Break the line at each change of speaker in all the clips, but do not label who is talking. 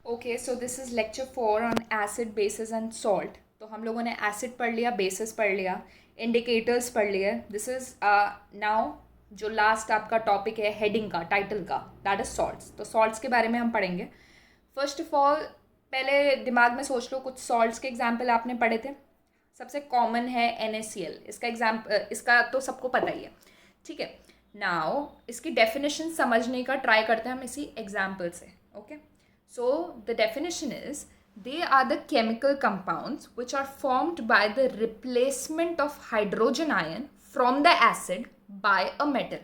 Okay, so this is lecture 4 on acid basis and salt. तो हम लोगों ने एसिड पढ़ लिया, बेसिस पढ़ लिया, इंडिकेटर्स पढ़ लिए। दिस इज़ नाउ जो लास्ट आपका टॉपिक है हेडिंग का, टाइटल का, दैट इज़ सॉल्ट्स। तो सॉल्ट्स के बारे में हम पढ़ेंगे। फर्स्ट ऑफ ऑल, पहले दिमाग में सोच लो कुछ सॉल्ट्स के एग्जाम्पल आपने पढ़े थे। सबसे कॉमन है NaCl। इसका इसका तो सबको पता ही है, ठीक है। नाउ इसकी डेफिनेशन समझने का ट्राई करते हैं हम इसी एग्जाम्पल से। Okay, so the definition is they are the chemical compounds which are formed by the replacement of hydrogen ion from the acid by a metal।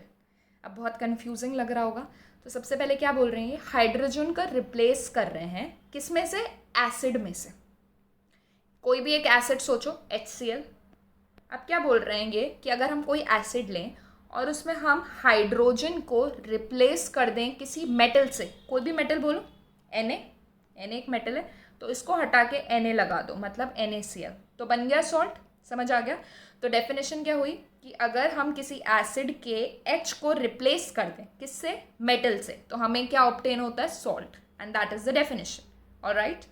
अब बहुत कंफ्यूजिंग लग रहा होगा। तो सबसे पहले क्या बोल रहे हैं, ये हाइड्रोजन का रिप्लेस कर रहे हैं किस में से, एसिड में से। कोई भी एक एसिड सोचो, HCl। अब क्या बोल रहे हैं ये कि अगर हम कोई एसिड लें और उसमें हम हाइड्रोजन को रिप्लेस कर दें किसी मेटल से, कोई भी मेटल बोलो, Na। Na एक मेटल है, तो इसको हटा के Na लगा दो, मतलब NaCl, तो बन गया सॉल्ट। समझ आ गया। तो डेफिनेशन क्या हुई कि अगर हम किसी एसिड के H को रिप्लेस कर दें किससे, मेटल से, तो हमें क्या ऑब्टेन होता है, salt. And that is the definition. Alright,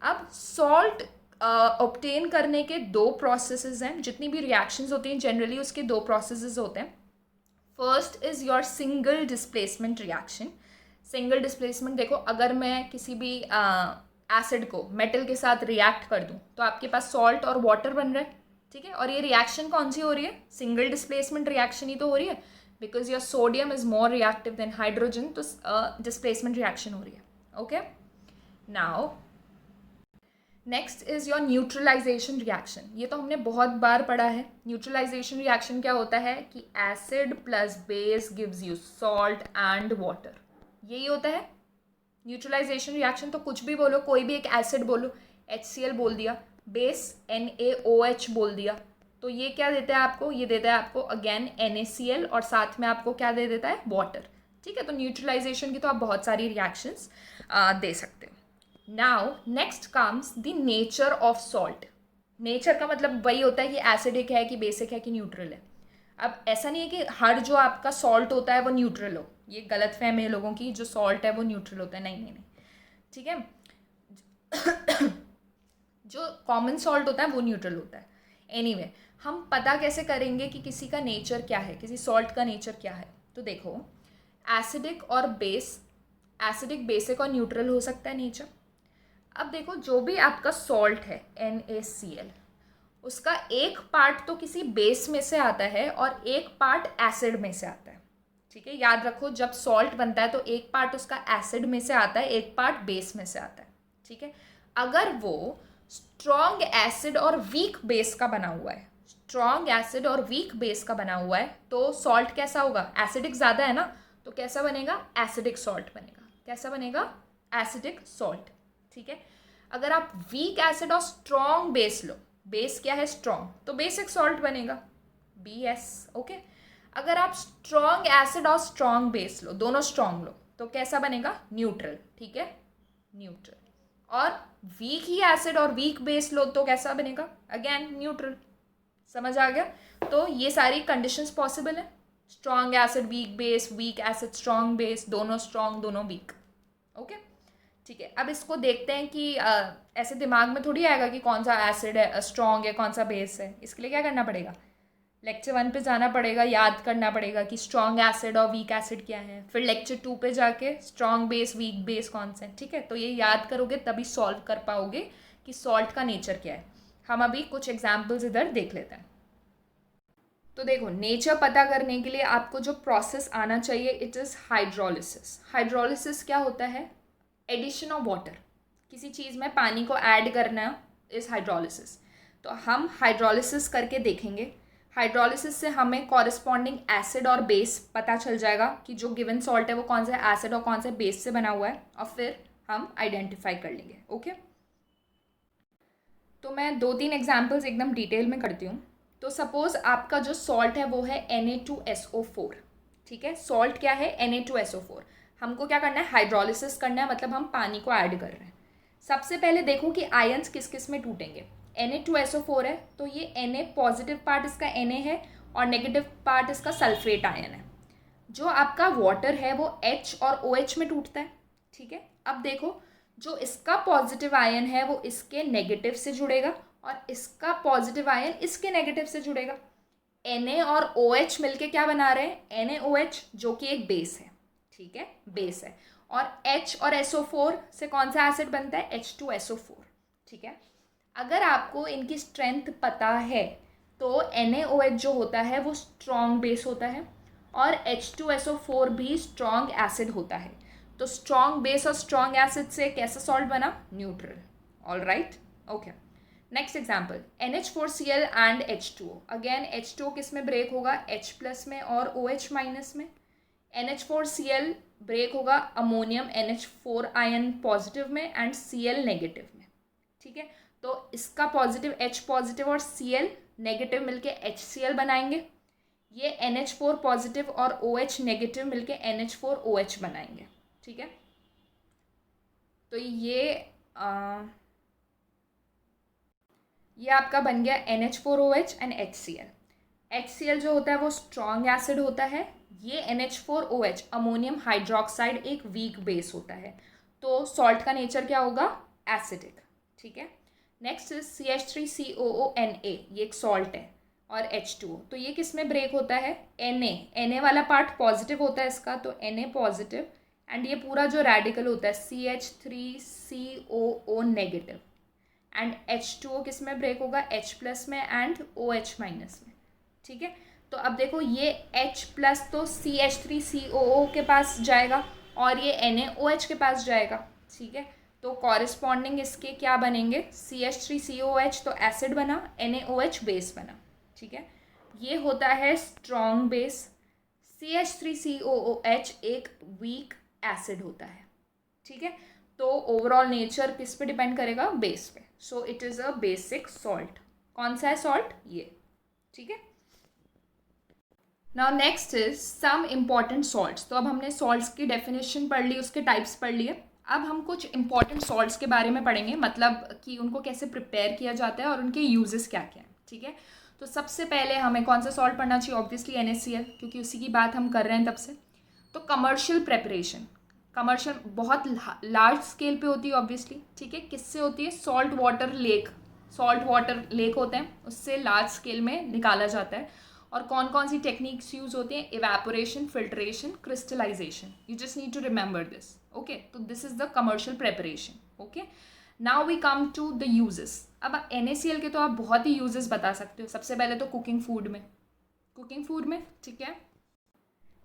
अब सॉल्ट ऑब्टेन करने के दो प्रोसेसेस हैं। जितनी भी रिएक्शंस होती हैं जनरली उसके दो प्रोसेसेस होते हैं। First is your single displacement reaction. Single displacement देखो, अगर मैं किसी भी एसिड को मेटल के साथ रिएक्ट कर दूं तो आपके पास सॉल्ट और वाटर बन रहा है, ठीक है। और ये रिएक्शन कौन सी हो रही है, सिंगल डिस्प्लेसमेंट रिएक्शन ही तो हो रही है, because your sodium is more reactive than hydrogen, तो डिस्प्लेसमेंट रिएक्शन हो रही है। Okay, now next is your neutralisation reaction. ये तो हमने बहुत बार पढ़ा है। न्यूट्रलाइजेशन रिएक्शन क्या होता है कि acid plus base gives you salt and water, यही होता है न्यूट्रलाइजेशन रिएक्शन। तो कुछ भी बोलो, कोई भी एक एसिड बोलो, HCl बोल दिया, बेस NaOH बोल दिया, तो ये क्या देता है आपको, ये देता है आपको अगेन NaCl, और साथ में आपको क्या दे देता है, वाटर। ठीक है, तो न्यूट्रलाइजेशन की तो आप बहुत सारी रिएक्शंस दे सकते हो। Now next comes the nature of salt. Nature का मतलब वही होता है कि एसिडिक है कि बेसिक है कि न्यूट्रल है। अब ऐसा नहीं है कि हर जो आपका सॉल्ट होता है वो न्यूट्रल हो, ये गलत फहमी है लोगों की, जो सॉल्ट है वो न्यूट्रल होता है, नहीं नहीं नहीं, ठीक है। जो कॉमन सॉल्ट होता है वो न्यूट्रल होता है। एनीवे, हम पता कैसे करेंगे कि किसी का नेचर क्या है, किसी सॉल्ट का नेचर क्या है। तो देखो, एसिडिक और बेस, एसिडिक, बेसिक और न्यूट्रल हो सकता है नेचर। अब देखो, जो भी आपका सॉल्ट है NaCl, उसका एक पार्ट तो किसी बेस में से आता है और एक पार्ट एसिड में से आता है, ठीक है। याद रखो, जब सॉल्ट बनता है तो एक पार्ट उसका एसिड में से आता है, एक पार्ट बेस में से आता है, ठीक है। अगर वो स्ट्रॉन्ग एसिड और वीक बेस का बना हुआ है, स्ट्रॉन्ग एसिड और वीक बेस का बना हुआ है, तो सॉल्ट कैसा होगा, एसिडिक ज़्यादा है ना, तो कैसा बनेगा, एसिडिक सॉल्ट बनेगा। कैसा बनेगा, एसिडिक सॉल्ट, ठीक है। अगर आप वीक एसिड और स्ट्रॉन्ग बेस लो, बेस क्या है, स्ट्रॉन्ग, तो बेसिक सॉल्ट बनेगा, BS। ओके, अगर आप स्ट्रॉन्ग एसिड और स्ट्रॉन्ग बेस लो, दोनों स्ट्रॉन्ग लो, तो कैसा बनेगा, न्यूट्रल, ठीक है, न्यूट्रल। और वीक ही एसिड और वीक बेस लो तो कैसा बनेगा, अगेन न्यूट्रल। समझ आ गया। तो ये सारी कंडीशंस पॉसिबल है, strong acid weak base, weak acid strong base, दोनों स्ट्रॉन्ग दोनों वीक। ओके, ठीक है। अब इसको देखते हैं कि ऐसे दिमाग में थोड़ी आएगा कि कौन सा एसिड है, स्ट्रॉन्ग है, कौन सा बेस है। इसके लिए क्या करना पड़ेगा, लेक्चर 1 पे जाना पड़ेगा, याद करना पड़ेगा कि स्ट्रॉन्ग एसिड और वीक एसिड क्या है। फिर लेक्चर 2 पे जाके स्ट्रॉन्ग बेस वीक बेस कौन सा है, ठीक है। तो ये याद करोगे तभी सॉल्व कर पाओगे कि सॉल्ट का नेचर क्या है। हम अभी कुछ एग्जाम्पल्स इधर देख लेते हैं। तो देखो, नेचर पता करने के लिए आपको जो प्रोसेस आना चाहिए, इट इज़ हाइड्रोलिसिस। हाइड्रोलिसिस क्या होता है, एडिशन ऑफ वाटर, किसी चीज़ में पानी को ऐड करना इज हाइड्रोलिसिस। तो हम हाइड्रोलिसिस करके देखेंगे। हाइड्रोलिसिस से हमें कॉरस्पॉन्डिंग एसिड और बेस पता चल जाएगा कि जो गिवन सॉल्ट है वो कौन सा एसिड और कौन से बेस से बना हुआ है, और फिर हम आइडेंटिफाई कर लेंगे। ओके, तो मैं 2-3 एग्जाम्पल्स एकदम डिटेल में करती हूँ। तो सपोज आपका जो सॉल्ट है वो है Na2SO4, ठीक है। सॉल्ट क्या है, Na2SO4। हमको क्या करना है, हाइड्रोलिसिस करना है, मतलब हम पानी को ऐड कर रहे हैं। सबसे पहले देखो कि आयंस किस किस में टूटेंगे। Na2SO4 है तो ये Na पॉजिटिव पार्ट इसका Na है और नेगेटिव पार्ट इसका सल्फेट आयन है। जो आपका वाटर है वो H और OH में टूटता है, ठीक है। अब देखो, जो इसका पॉजिटिव आयन है वो इसके नेगेटिव से जुड़ेगा और इसका पॉजिटिव आयन इसके नेगेटिव से जुड़ेगा। Na और OH मिलके क्या बना रहे हैं, NaOH, जो कि एक बेस है, ठीक है, बेस है। और H और SO4 से कौन सा एसिड बनता है, H2SO4, ठीक है। अगर आपको इनकी स्ट्रेंथ पता है तो NaOH जो होता है वो स्ट्रॉन्ग बेस होता है और H2SO4 भी स्ट्रॉन्ग एसिड होता है। तो स्ट्रॉन्ग बेस और स्ट्रॉन्ग एसिड से कैसा सॉल्ट बना, neutral. All right, okay. Next example, NH4Cl and H2O। Again H2O किस में ब्रेक होगा, H प्लस में और OH माइनस में। NH4Cl ब्रेक होगा अमोनियम NH4 आयन पॉजिटिव में एंड Cl नेगेटिव में, ठीक है। तो इसका पॉजिटिव H पॉजिटिव और Cl नेगेटिव मिलके HCl बनाएंगे। ये NH4 पॉजिटिव और OH नेगेटिव मिलके NH4OH बनाएंगे, ठीक है। तो ये आपका बन गया NH4OH एंड HCl। HCl जो होता है वो स्ट्रॉन्ग एसिड होता है, ये NH4OH अमोनियम हाइड्रोक्साइड एक वीक बेस होता है। तो सॉल्ट का नेचर क्या होगा, एसिडिक, ठीक है। नेक्स्ट CH3COONA, ये एक सॉल्ट है, और H2O। तो ये किस में ब्रेक होता है, Na वाला पार्ट पॉजिटिव होता है इसका, तो Na पॉजिटिव एंड ये पूरा जो रेडिकल होता है CH3COO नेगेटिव एंड H2O किस में ब्रेक होगा, H प्लस में एंड OH माइनस में, ठीक है। तो अब देखो ये H प्लस तो CH3COO के पास जाएगा और ये NaOH के पास जाएगा, ठीक है। तो कॉरिस्पॉन्डिंग इसके क्या बनेंगे, CH3COOH तो एसिड बना, NaOH बेस बना, ठीक है। ये होता है स्ट्रॉन्ग बेस, CH3COOH एक वीक एसिड होता है, ठीक है। तो ओवरऑल नेचर किस पे डिपेंड करेगा, बेस पे। So it is a basic salt. कौन सा है सॉल्ट, ये, ठीक है। Now next is some important salts. तो अब हमने सॉल्ट्स की डेफिनेशन पढ़ ली, उसके टाइप्स पढ़ लिए। अब हम कुछ इंपॉर्टेंट सॉल्ट्स के बारे में पढ़ेंगे, मतलब कि उनको कैसे प्रिपेयर किया जाता है और उनके यूजेस क्या क्या हैं, ठीक है। तो सबसे पहले हमें कौन सा सॉल्ट पढ़ना चाहिए, ऑब्वियसली NaCl, क्योंकि उसी की बात हम कर रहे हैं तब से। तो कमर्शियल प्रेपरेशन, कमर्शियल बहुत लार्ज स्केल पे होती है ऑब्वियसली, ठीक है। किससे होती है, सॉल्ट वाटर लेक होते हैं, उससे लार्ज स्केल में निकाला जाता है। और कौन कौन सी टेक्निक्स यूज होती हैं, evaporation, filtration, crystallisation. You just need to remember this, okay. तो this is the commercial preparation, okay. Now we come to the uses. अब NaCl के तो आप बहुत ही यूजेस बता सकते हो। सबसे पहले तो कुकिंग फूड में, ठीक है।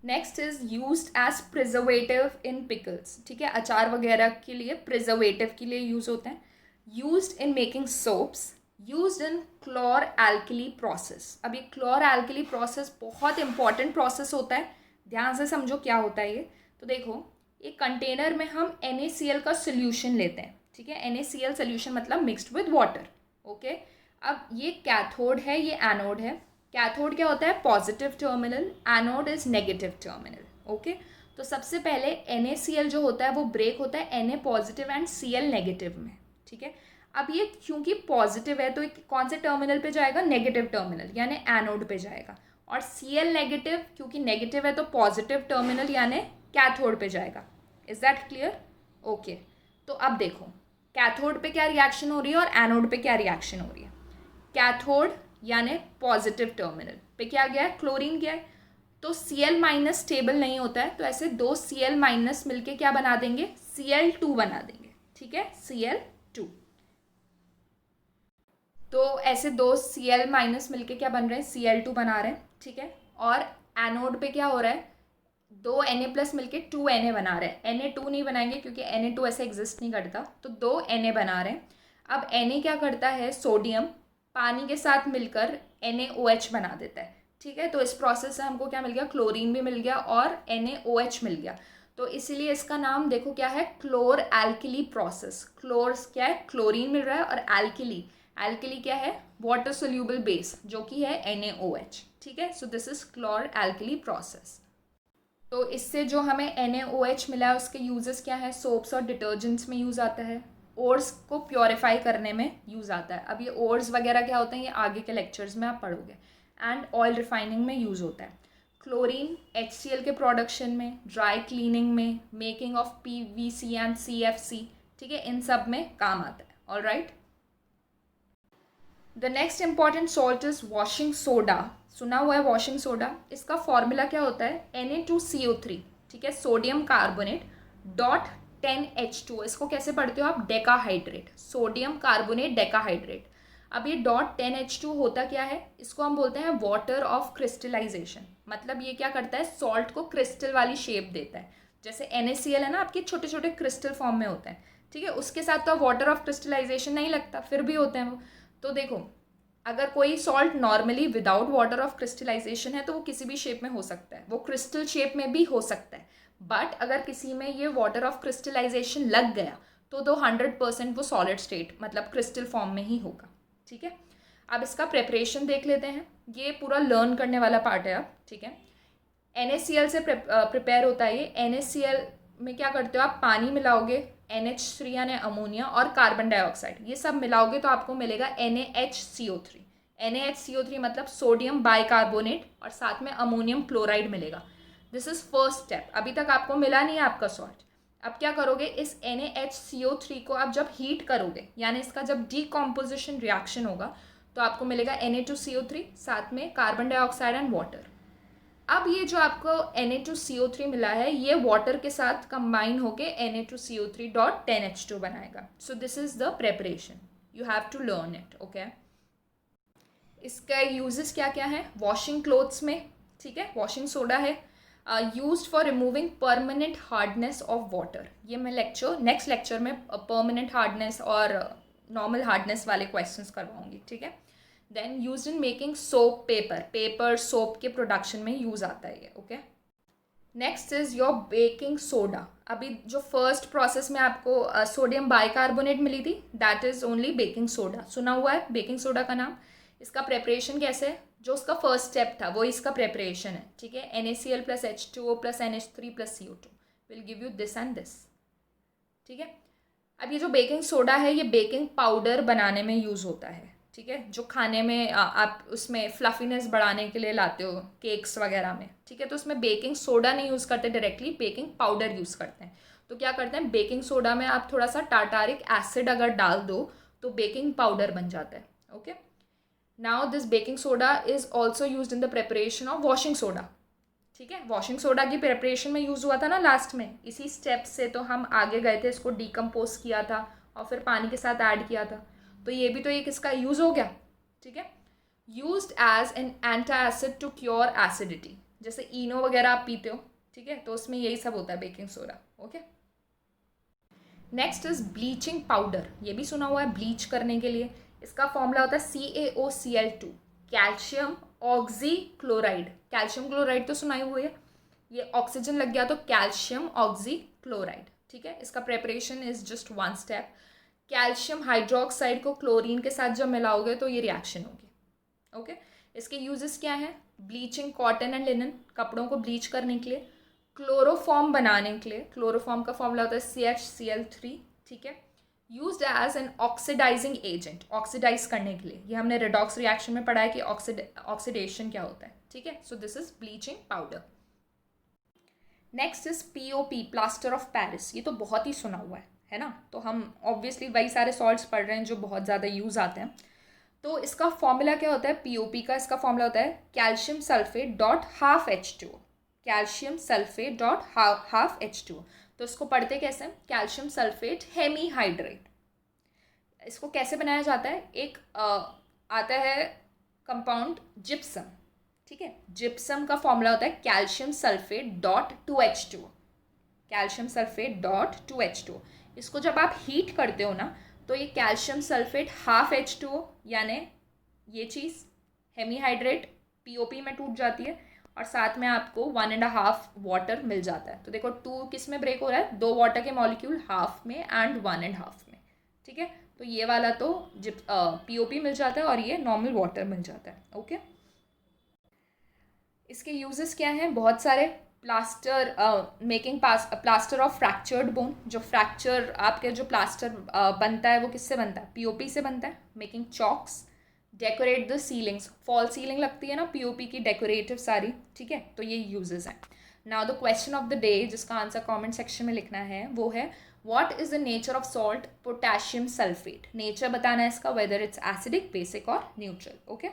Next is used as preservative in pickles, ठीक है। अचार वगैरह के लिए प्रिजर्वेटिव के लिए यूज होते हैं। Used in making soaps, used in chlor alkali process. अब ये क्लोर एल्कली प्रोसेस बहुत इंपॉर्टेंट प्रोसेस होता है, ध्यान से समझो क्या होता है ये। तो देखो, एक कंटेनर में हम NaCl का सोल्यूशन लेते हैं, ठीक है। NaCl सोल्यूशन मतलब मिक्सड विद वाटर, ओके। अब ये कैथोड है, ये एनोड है। कैथोड क्या होता है, positive terminal, anode is negative terminal, okay. तो सबसे पहले NaCl जो होता है वो ब्रेक होता है Na positive and Cl negative में, ठीक है। अब ये क्योंकि पॉजिटिव है तो कौन से टर्मिनल पे जाएगा, नेगेटिव टर्मिनल यानी एनोड पे जाएगा। और Cl नेगेटिव क्योंकि नेगेटिव है तो पॉजिटिव टर्मिनल यानी कैथोड पे जाएगा। Is that clear, okay. तो अब देखो कैथोड पे क्या रिएक्शन हो रही है और एनोड पे क्या रिएक्शन हो रही है। कैथोड यानी पॉजिटिव टर्मिनल पे क्या गया है, क्लोरीन गया है। तो Cl माइनस स्टेबल नहीं होता है, तो ऐसे दो Cl माइनस मिलके क्या बना देंगे, Cl2 बना देंगे, ठीक है, Cl2। तो ऐसे दो Cl माइनस मिलके क्या बन रहे हैं, Cl2 बना रहे हैं, ठीक है। और एनोड पे क्या हो रहा है, दो Na प्लस मिलके 2Na बना रहे हैं। Na2 नहीं बनाएंगे क्योंकि Na2 ऐसे एग्जिस्ट नहीं करता, तो दो Na बना रहे हैं। अब Na क्या करता है, सोडियम पानी के साथ मिलकर NaOH बना देता है, ठीक है। तो इस प्रोसेस से हमको क्या मिल गया, क्लोरीन भी मिल गया और NaOH मिल गया। तो इसीलिए इसका नाम देखो क्या है, क्लोर एल्किली प्रोसेस। क्लोर क्या है, क्लोरीन मिल रहा है, और एल्किली क्या है, वाटर सोल्यूबल बेस जो कि है NaOH, ठीक है। So this is chlor alkali process. तो इससे जो हमें NaOH मिला है उसके यूजेस क्या है, सोप्स और डिटर्जेंट्स में यूज़ आता है, ओर्स को प्योरीफाई करने में यूज़ आता है। अब ये ओर्स वगैरह क्या होते हैं ये आगे के लेक्चर्स में आप पढ़ोगे। एंड ऑयल रिफाइनिंग में यूज़ होता है। क्लोरीन HCl के प्रोडक्शन में, ड्राई क्लीनिंग में, making of PVC and CFC, ठीक है, इन सब में काम आता है. All right. The next important salt is washing soda. सुना हुआ है वॉशिंग सोडा. इसका फॉर्मूला क्या होता है? Na2CO3. ठीक है, सोडियम कार्बोनेट डॉट 10H2. इसको कैसे पढ़ते हो आप? डेकाहाइड्रेट. Sodium carbonate decahydrate. अब ये डॉट 10H2 होता क्या है? इसको हम बोलते हैं वाटर ऑफ क्रिस्टलाइजेशन. मतलब ये क्या करता है? सॉल्ट को क्रिस्टल वाली शेप देता है. जैसे NaCl है ना, आपके छोटे छोटे क्रिस्टल फॉर्म में होते हैं. ठीक है, उसके साथ तो वाटर ऑफ क्रिस्टलाइजेशन नहीं लगता, फिर भी होते हैं वो. तो देखो, अगर कोई salt normally without water of crystallisation है तो वो किसी भी शेप में हो सकता है, वो क्रिस्टल शेप में भी हो सकता है. बट अगर किसी में ये वाटर ऑफ क्रिस्टलाइजेशन लग गया तो 100% वो सॉलिड स्टेट मतलब क्रिस्टल फॉर्म में ही होगा. ठीक है, अब इसका प्रेपरेशन देख लेते हैं. ये पूरा लर्न करने वाला पार्ट है अब. ठीक है, NaCl से प्रिपेयर होता है ये. NaCl में क्या करते हो आप? पानी मिलाओगे, NH3 यानी अमोनिया और कार्बन डाइऑक्साइड, ये सब मिलाओगे तो आपको मिलेगा NaHCO3. NaHCO3 मतलब सोडियम बाइकार्बोनेट और साथ में अमोनियम क्लोराइड मिलेगा. This is first step. अभी तक आपको मिला नहीं है आपका सॉल्ट. अब क्या करोगे? इस NaHCO3 को आप जब हीट करोगे, यानी इसका जब डीकॉम्पोजिशन रिएक्शन होगा, तो आपको मिलेगा Na2CO3 साथ में कार्बन डाइऑक्साइड एंड वाटर. अब ये जो आपको Na2CO3 मिला है, ये वाटर के साथ कंबाइन होके Na2CO3.10H2 बनाएगा. So this is the preparation. You have to learn it. Okay, इसका यूजेस क्या क्या है? वॉशिंग क्लोथ्स में. ठीक है, वॉशिंग सोडा है. Used for removing permanent hardness of water. ये मैं नेक्स्ट लेक्चर में परमानेंट हार्डनेस और नॉर्मल हार्डनेस वाले क्वेश्चंस करवाऊंगी. ठीक है. Then use in making soap paper soap के प्रोडक्शन में यूज़ आता है ये. Okay, next is your baking soda. अभी जो फर्स्ट प्रोसेस में आपको सोडियम बाइकार्बोनेट मिली थी, that is only baking soda. सुना हुआ है बेकिंग सोडा का नाम. इसका प्रेपरेशन कैसे है? जो उसका फर्स्ट स्टेप था वो इसका प्रेपरेशन है. ठीक है, NaCl plus H2O plus NH3 plus CO2 will give you this and this. ठीक है, अब ये जो बेकिंग सोडा है ये बेकिंग पाउडर बनाने में यूज़ होता है. ठीक है, जो खाने में आप उसमें फ्लफीनेस बढ़ाने के लिए लाते हो केक्स वगैरह में. ठीक है, तो उसमें बेकिंग सोडा नहीं यूज़ करते डायरेक्टली, बेकिंग पाउडर यूज़ करते हैं. तो क्या करते हैं? बेकिंग सोडा में आप थोड़ा सा टार्टारिक एसिड अगर डाल दो तो बेकिंग पाउडर बन जाता है. Okay, now this baking soda is also use in the preparation of washing soda. ठीक है, वॉशिंग सोडा की प्रेपरेशन में यूज़ हुआ था ना लास्ट में. इसी स्टेप से तो हम आगे गए थे, इसको डीकम्पोज किया था और फिर पानी के साथ ऐड किया था. तो ये भी तो एक इसका यूज़ हो गया. ठीक है, used as an anti acid to cure acidity. जैसे इनो वगैरह आप पीते हो. ठीक है, तो उसमें यही सब होता है baking soda. Okay, next is bleaching powder. ये भी सुना हुआ है ब्लीच करने के लिए. इसका फॉर्मूला होता है CaOCl2, calcium oxy chloride. Calcium chloride तो सुनाई हुई है. ये ऑक्सीजन लग गया तो कैल्शियम ऑक्सी क्लोराइड. ठीक है, इसका preparation is just one step. Calcium hydroxide को क्लोरीन के साथ जब मिलाओगे तो ये रिएक्शन होगी. ओके, इसके यूजेस क्या हैं? ब्लीचिंग कॉटन एंड लिनन, कपड़ों को ब्लीच करने के लिए. क्लोरोफॉर्म बनाने के लिए, क्लोरोफॉर्म का फॉर्मूला होता है CHCl3. ठीक है, used as an oxidising agent, oxidise करने के लिए. ये हमने रेडॉक्स रिएक्शन में पढ़ा है कि ऑक्सीडेशन क्या होता है. ठीक है, so this is bleaching powder. Next is POP, plaster of Paris. ये तो बहुत ही सुना हुआ है ना. तो हम ऑब्वियसली वही सारे सॉल्ट्स पढ़ रहे हैं जो बहुत ज़्यादा यूज़ आते हैं. तो इसका फॉर्मूला क्या होता है? POP का इसका फॉर्मूला होता है calcium sulphate dot half H2O. Calcium sulphate dot half H2O. तो इसको पढ़ते कैसे? Calcium sulphate hemihydrate. इसको कैसे बनाया जाता है? एक आता है कंपाउंड जिप्सम. ठीक है, जिप्सम का फॉर्मूला होता है calcium sulphate dot 2H2O. Calcium sulphate dot 2H2O. इसको जब आप हीट करते हो ना तो ये कैल्शियम सल्फेट हाफ H2O यानी ये चीज़ हेमीहाइड्रेट POP में टूट जाती है और साथ में आपको 1.5 वाटर मिल जाता है. तो देखो 2 किस में ब्रेक हो रहा है? 2 वाटर के मॉलिक्यूल हाफ में एंड 1.5 में. ठीक है, तो ये वाला तो POP मिल जाता है और ये नॉर्मल वाटर मिल जाता है. ओके, इसके यूजेस क्या हैं? बहुत सारे. Plaster making plaster of fractured bone. जो फ्रैक्चर आपके जो प्लास्टर बनता है वो किससे बनता है? POP से बनता है. Making chalks, decorate the ceilings. Fall ceiling लगती है ना POP की, डेकोरेटिव सारी. ठीक है, तो ये यूजेस हैं. Now the question of the day, जिसका आंसर कमेंट सेक्शन में लिखना है, वो है what is the nature of salt? Potassium sulphate. Nature बताना है इसका, वेदर इट्स एसिडिक, बेसिक और न्यूट्रल। ओके